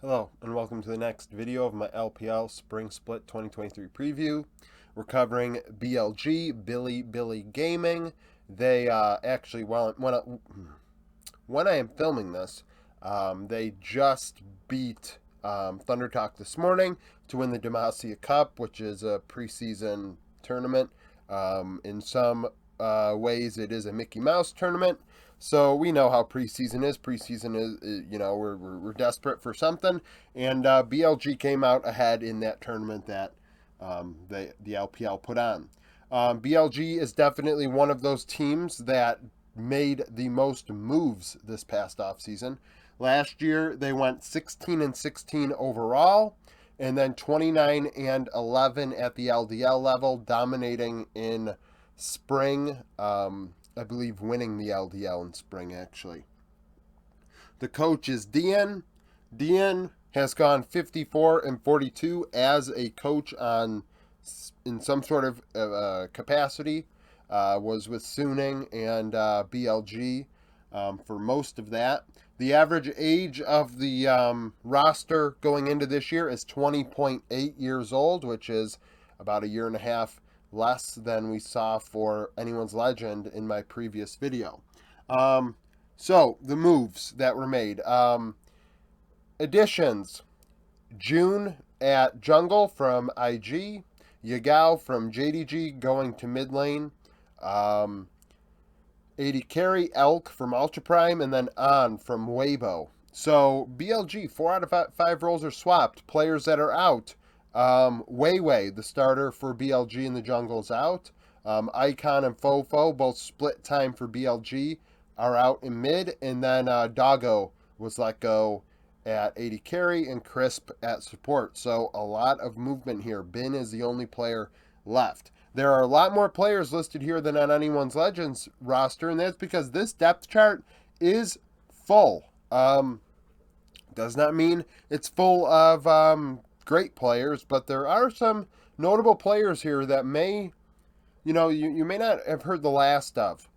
Hello, and welcome to the next video of my LPL Spring Split 2023 preview. We're covering BLG, BiliBili Gaming. They actually, when I am filming this, they just beat Thunder Talk this morning to win the Demacia Cup, which is a preseason tournament. In some ways, it is a Mickey Mouse tournament. So we know how preseason is. Preseason is we're desperate for something, and BLG came out ahead in that tournament that the LPL put on. BLG is definitely one of those teams that made the most moves this past offseason. Last year they went 16-16 overall, and then 29-11 at the LDL level, dominating in spring. I believe winning the LDL in spring, actually. The coach is Dian. Dian has gone 54-42 as a coach in some sort of capacity. Was with Suning and BLG for most of that. The average age of the roster going into this year is 20.8 years old, which is about a year and a half less than we saw for anyone's legend in my previous video. So the moves that were made. Additions. June at jungle from IG. Yagao from JDG going to mid lane. 80 carry, Elk from Ultra Prime, and then On from Weibo. So BLG, 4 out of 5 roles are swapped. Players that are out. Weiwei, the starter for BLG in the jungle, is out. Icon and Fofo, both split time for BLG, are out in mid. And then Doggo was let go at 80 carry and Crisp at support. So a lot of movement here. Bin is the only player left. There are a lot more players listed here than on anyone's Legends roster, and that's because this depth chart is full. Does not mean it's full of great players, but there are some notable players here that may, you may not have heard the last of.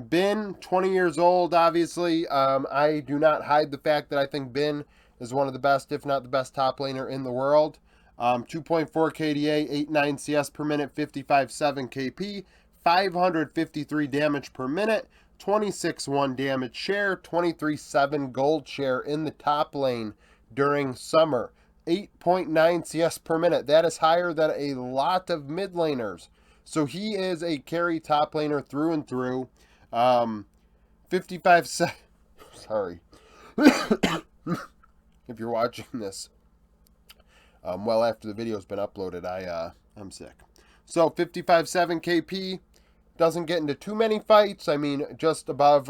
Bin, 20 years old, obviously. I do not hide the fact that I think Bin is one of the best, if not the best, top laner in the world. 2.4 KDA, 8.9 CS per minute, 55.7 KP, 553 damage per minute, 26.1 damage share, 23.7 gold share in the top lane during summer. 8.9 CS per minute. That is higher than a lot of mid laners. So he is a carry top laner through and through. 55 sorry. If you're watching this well after the video's been uploaded, I'm sick. So 55.7 KP, doesn't get into too many fights. I mean, just above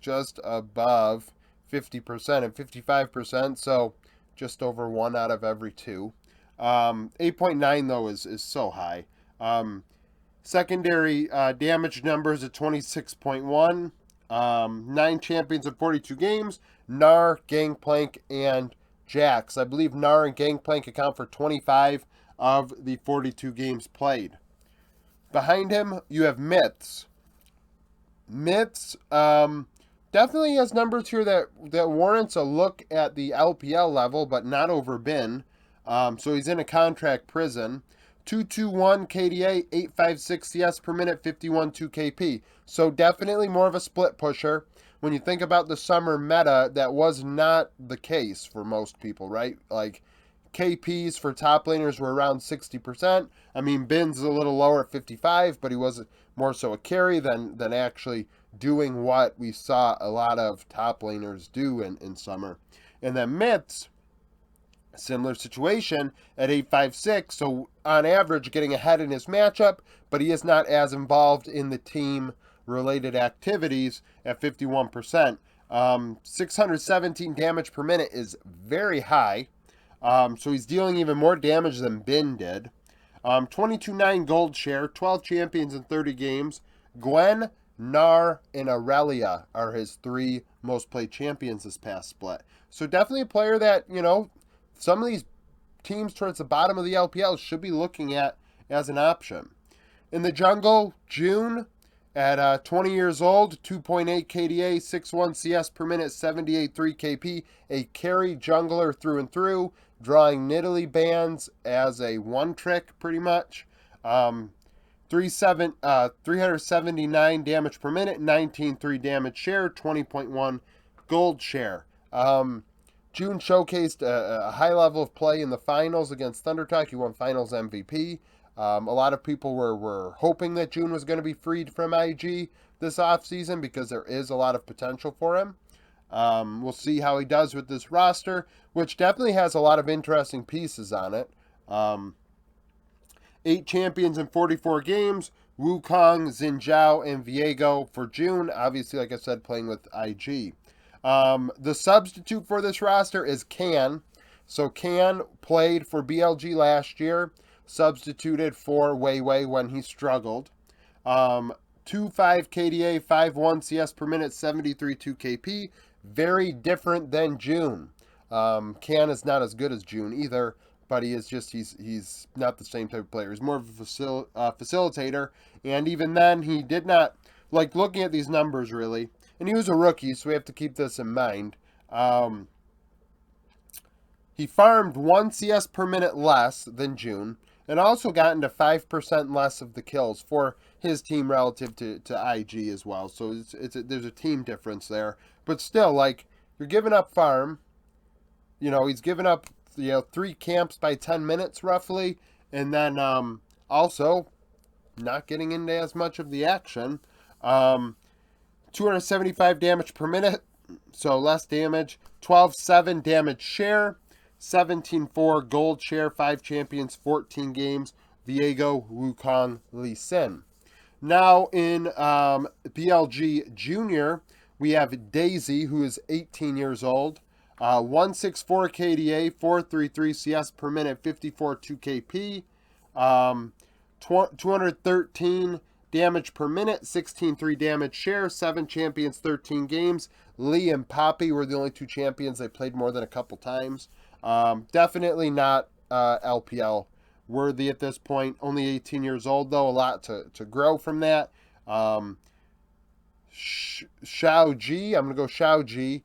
just above 50% and 55%, so just over 1 out of every 2. 8.9 though is so high. Secondary damage numbers at 26.1. 9 champions in 42 games. Gnar, Gangplank, and Jax. I believe Gnar and Gangplank account for 25 of the 42 games played. Behind him, you have Myths. Myths definitely has numbers here that warrants a look at the LPL level, but not over Bin. So he's in a contract prison. 221 KDA, 856 CS per minute, 51.2 KP. So definitely more of a split pusher. When you think about the summer meta, that was not the case for most people, right? Like KPs for top laners were around 60%. I mean, Bin's a little lower at 55, but he was more so a carry than actually doing what we saw a lot of top laners do in summer. And then Myths, similar situation at 856, so on average getting ahead in his matchup, but he is not as involved in the team related activities at 51%. 617 damage per minute is very high, so he's dealing even more damage than Bin did. 22.9 gold share, 12 champions in 30 games. Gwen, Gnar, and Aurelia are his 3 most played champions this past split. So definitely a player that, some of these teams towards the bottom of the LPL should be looking at as an option. In the jungle, June, At 20 years old, 2.8 KDA, 6.1 CS per minute, 78.3 KP, a carry jungler through and through, drawing Nidalee bans as a one-trick pretty much. 379 damage per minute, 19.3 damage share, 20.1 gold share. June showcased a high level of play in the finals against ThunderTalk. He won finals MVP. A lot of people were hoping that June was going to be freed from IG this offseason because there is a lot of potential for him. We'll see how he does with this roster, which definitely has a lot of interesting pieces on it. 8 champions in 44 games. Wukong, Xin Zhao, and Viego for June. Obviously, like I said, playing with IG. The substitute for this roster is Can. So Can played for BLG last year, substituted for Wei Wei when he struggled. 2.5 KDA, 5.1 CS per minute, 73.2 KP. Very different than June. Can is not as good as June either, but he's not the same type of player. He's more of a facilitator, and even then, he did not, like, looking at these numbers, really, and he was a rookie, so we have to keep this in mind. He farmed 1 CS per minute less than June, and also got into 5% less of the kills for his team relative to IG as well. So there's a team difference there. But still, like, you're giving up farm. You know, he's giving up, 3 camps by 10 minutes roughly. And then also not getting into as much of the action. 275 damage per minute, so less damage. 12.7 damage share. 17.4 gold share, 5 champions, 14 games. Viego, Wukong, Lee Sin. Now in BLG Junior, we have Daisy, who is 18 years old. 164 KDA, 433 CS per minute, 54.2 KP. 213 damage per minute, 16.3 damage share, 7 champions, 13 games. Lee and Poppy were the only 2 champions they played more than a couple times. Definitely not LPL worthy at this point. Only 18 years old, though. A lot to grow from that. Xiao Ji, I'm going to go Xiao Ji,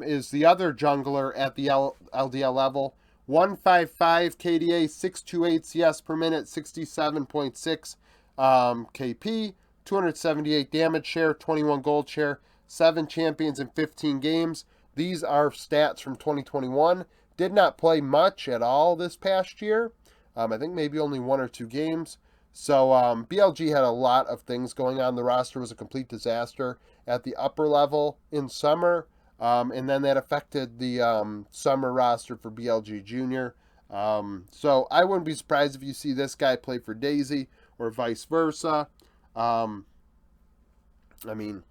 is the other jungler at the LDL level. 155 KDA, 628 CS per minute, 67.6 KP, 278 damage share, 21 gold share, 7 champions in 15 games. These are stats from 2021. Did not play much at all this past year. I think maybe only 1 or 2 games. So BLG had a lot of things going on. The roster was a complete disaster at the upper level in summer. And then that affected the summer roster for BLG Junior. So I wouldn't be surprised if you see this guy play for Daisy or vice versa. I mean,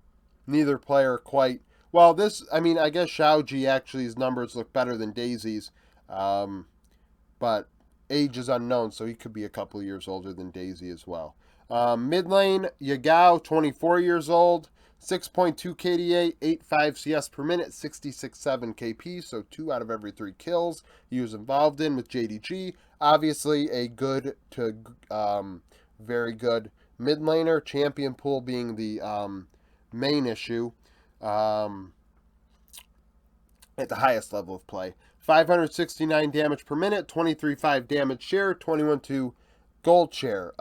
neither player quite. Well, I guess Xiaoji actually, his numbers look better than Daisy's. But age is unknown, so he could be a couple years older than Daisy as well. Mid lane, Yagao, 24 years old. 6.2 KDA, 8.5 CS per minute, 66.7 KP, so 2 out of every 3 kills he was involved in with JDG. Obviously, a good to very good mid laner. Champion pool being the main issue at the highest level of play. 569 damage per minute, 23.5 damage share, 21.2 gold share.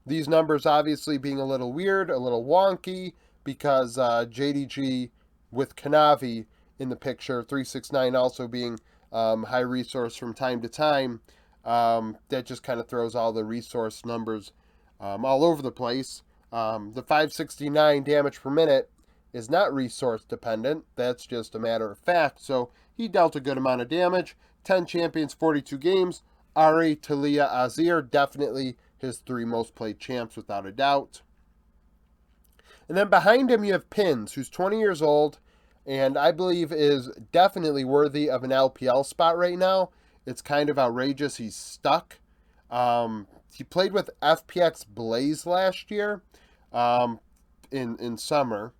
These numbers obviously being a little weird, a little wonky, because JDG with Kanavi in the picture, 369 also being high resource from time to time, that just kind of throws all the resource numbers all over the place. The 569 damage per minute is not resource dependent. That's just a matter of fact. So he dealt a good amount of damage. 10 champions, 42 games. Ari, Talia, Azir, definitely his 3 most played champs without a doubt. And then behind him you have Pins, who's 20 years old, and I believe is definitely worthy of an LPL spot right now. It's kind of outrageous. He's stuck. He played with FPX Blaze last year in summer.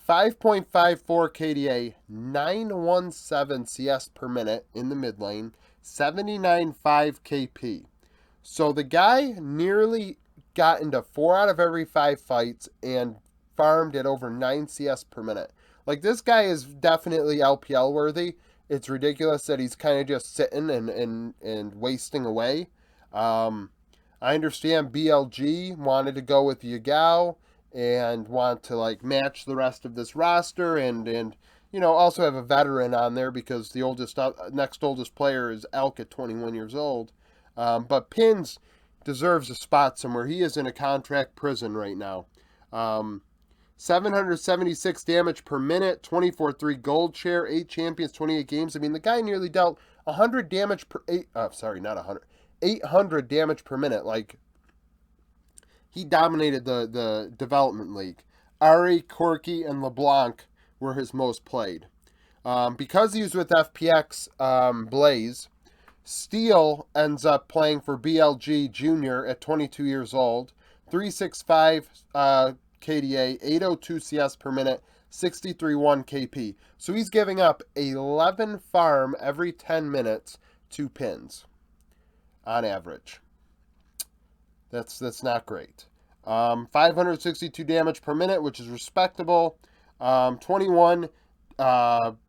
5.54 KDA, 917 CS per minute in the mid lane, 79.5 KP. So the guy nearly got into 4 out of every 5 fights and farmed at over 9 CS per minute. Like, this guy is definitely LPL worthy. It's ridiculous that he's kind of just sitting and wasting away. I understand BLG wanted to go with Yagao and want to like match the rest of this roster and also have a veteran on there because the next oldest player is Elk at 21 years old. But Pins deserves a spot somewhere. He is in a contract prison right now. 776 damage per minute, 24-3 gold share, 8 champions, 28 games. I mean, the guy nearly dealt 100 damage per 800 damage per minute. Like, he dominated the development league. Ari, Corky, and LeBlanc were his most played. Because he was with FPX Blaze, Steele ends up playing for BLG Junior at 22 years old. 365 KDA, 802 CS per minute, 63-1 KP. So he's giving up 11 farm every 10 minutes to Pins on average. That's not great. 562 damage per minute, which is respectable. 21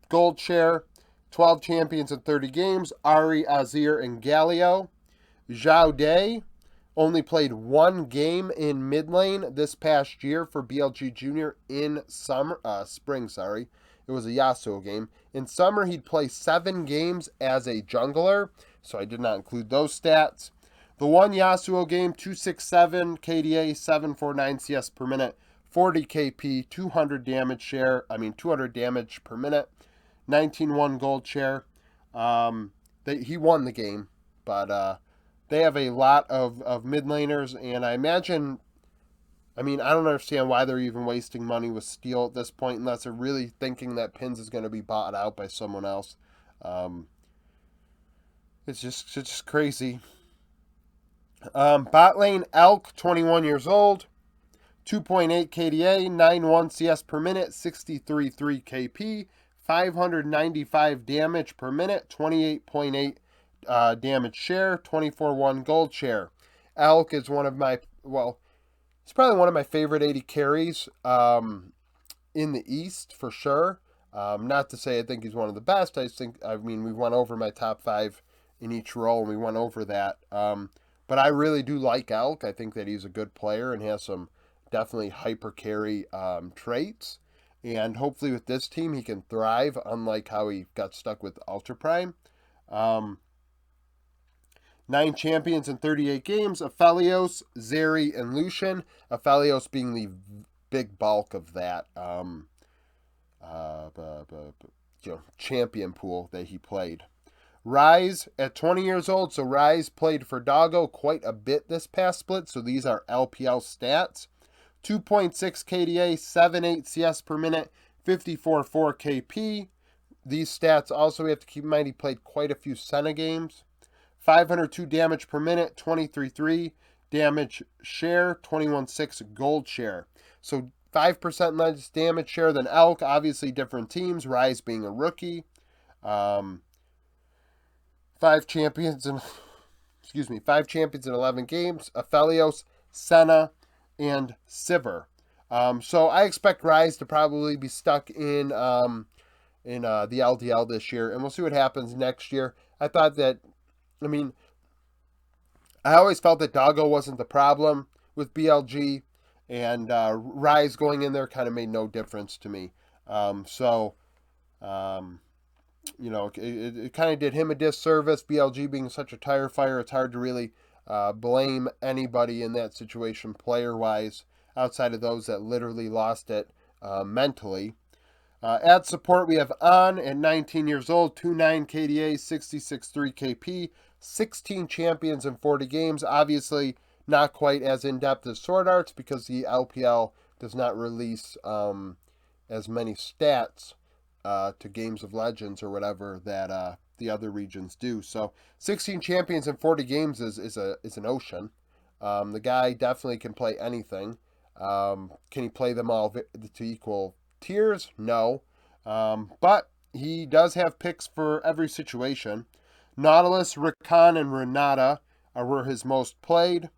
gold share, 12 champions in 30 games. Ari, Azir, and Galio. Zhao Day only played 1 game in mid lane this past year for BLG Junior in spring. It was a Yasuo game. In summer, he'd play 7 games as a jungler, so I did not include those stats. The one Yasuo game, 267 KDA, 749 CS per minute, 40 KP, 200 damage per minute, 19-1 gold share. He won the game, but they have a lot of mid laners, and I imagine, I don't understand why they're even wasting money with Steel at this point unless they're really thinking that Pins is going to be bought out by someone else. It's just crazy. Bot lane, Elk, 21 years old, 2.8 KDA, 9-1 CS per minute, 63-3 KP, 595 damage per minute, 28.8 damage share, 24-1 gold share. Elk is it's probably one of my favorite 80 carries in the East for sure. Not to say I think he's one of the best. We went over my top 5 in each role, and we went over that. But I really do like Elk. I think that he's a good player and has some definitely hyper carry traits. And hopefully with this team, he can thrive, unlike how he got stuck with Ultra Prime. 9 champions in 38 games. Aphelios, Zeri, and Lucian. Aphelios being the big bulk of that champion pool that he played. Rise at 20 years old, so Rise played for Doggo quite a bit this past split, so these are LPL stats. 2.6 KDA, 7.8 CS per minute, 54.4 KP. These stats also, we have to keep in mind, he played quite a few Senna games. 502 damage per minute, 23.3 damage share, 21.6 gold share. So 5% less damage share than Elk, obviously different teams, Rise being a rookie. 5 champions in 11 games. Aphelios, Senna, and Sivir. So I expect Rise to probably be stuck in the LDL this year, and we'll see what happens next year. I always felt that Doggo wasn't the problem with BLG, and Rise going in there kind of made no difference to me. It kind of did him a disservice. BLG being such a tire fire, it's hard to really blame anybody in that situation player-wise, outside of those that literally lost it mentally. At support, we have On at 19 years old, 2.9 KDA, 66.3 KP, 16 champions in 40 games. Obviously, not quite as in-depth as Sword Arts because the LPL does not release as many stats to Games of Legends or whatever that the other regions do. So 16 champions in 40 games is an ocean. The guy definitely can play anything. Can he play them all to equal tiers? No. But he does have picks for every situation. Nautilus, Rakan, and Renata were his most played.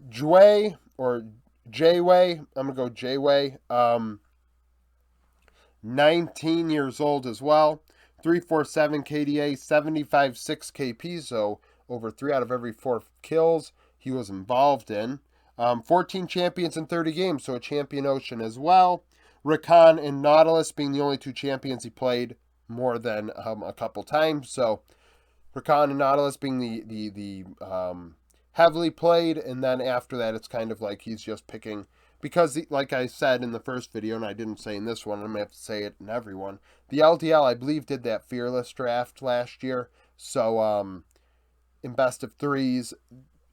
Jway or Jayway. I'm gonna go Jayway. 19 years old as well. 347 KDA, 75.6 KP, so over 3 out of every 4 kills he was involved in. 14 champions in 30 games, so a champion ocean as well. Rakan and Nautilus being the only 2 champions he played more than a couple times. So Rakan and Nautilus being the heavily played, and then after that it's kind of like he's just picking, because like I said in the first video, and I didn't say in this one, I'm going to have to say it in every one, the LDL, I believe, did that Fearless draft last year. So in best of threes,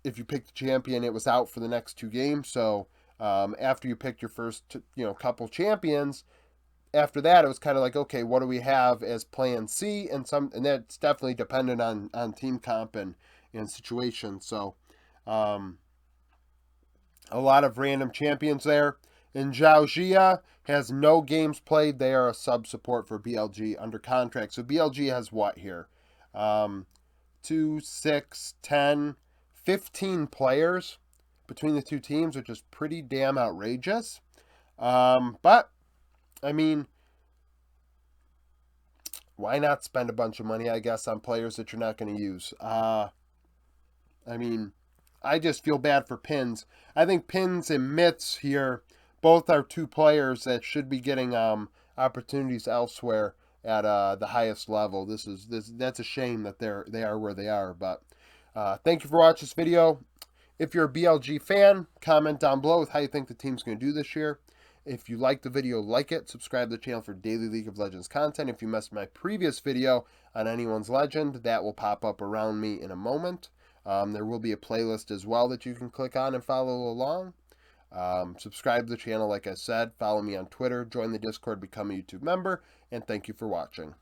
if you picked the champion, it was out for the next 2 games. So after you picked your first couple champions, after that it was kind of like, okay, what do we have as plan C? And that's definitely dependent on team comp and situation. So a lot of random champions there. And Zhao Jia has no games played. They are a sub support for BLG under contract. So BLG has what here? 2, 6, 10, 15 players between the 2 teams, which is pretty damn outrageous. But, I mean, why not spend a bunch of money, I guess, on players that you're not going to use? I mean, I just feel bad for Pins. I think Pins and Mitts here both are 2 players that should be getting opportunities elsewhere at the highest level. That's a shame that they are where they are. But thank you for watching this video. If you're a BLG fan, comment down below with how you think the team's going to do this year. If you like the video, like it. Subscribe to the channel for daily League of Legends content. If you missed my previous video on anyone's legend, that will pop up around me in a moment. There will be a playlist as well that you can click on and follow along. Subscribe to the channel, like I said. Follow me on Twitter. Join the Discord. Become a YouTube member. And thank you for watching.